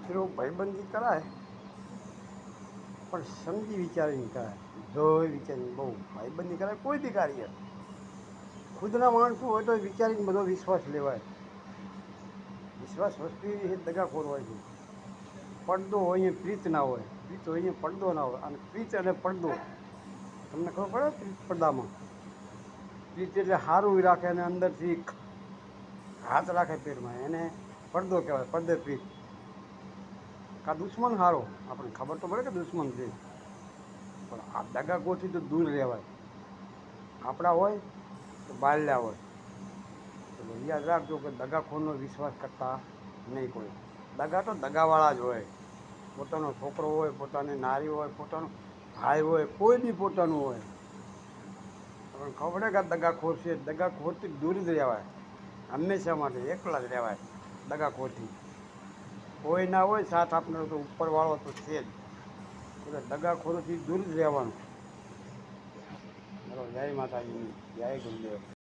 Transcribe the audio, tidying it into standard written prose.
મિત્રો ભાઈબંધી કરાય પણ સમજી વિચારીને કરાય. જોઈ વિચારીને બહુ ભાઈબંધી કરાય કોઈ બી કાર્ય. ખુદના માણસો હોય તો વિચારીને બધો વિશ્વાસ લેવાય. વિશ્વાસ વસ્તુ એવી છે દગાખોર હોય છે. પડદો હોય એ પ્રીત ના હોય, પ્રીત હોય એ પડદો ના હોય. અને પ્રીત અને પડદો તમને ખબર પડે પ્રીત પડદામાં? પ્રીત એટલે સારું રાખે અને અંદરથી હાથ રાખે પેટમાં, એને પડદો કહેવાય. પડદે પ્રીત. કા દુશ્મન સારો, આપણને ખબર તો પડે કે દુશ્મન છે, પણ આ દગાખોરથી તો દૂર રહેવાય. આપણા હોય તો બાળ્યા હોય. એટલે યાદ રાખજો કે દગાખોરનો વિશ્વાસ કરતા નહીં કોઈ. દગા તો દગાવાળા જ હોય. પોતાનો છોકરો હોય, પોતાની નારી હોય, પોતાનો ભાઈ હોય, કોઈ બી પોતાનું હોય. આપણને ખબર પડે કે આ દગાખોર છે, દગાખોરથી દૂર જ રહેવાય. હંમેશા માટે એકલા જ રહેવાય દગાખોરથી. કોઈ ના હોય સાથ આપનારો તો ઉપરવાળો તો છે જ. એટલે દગાખોરોથી દૂર જ રહેવાનું. ચલો, જય માતાજી, જય ગુરુદેવ.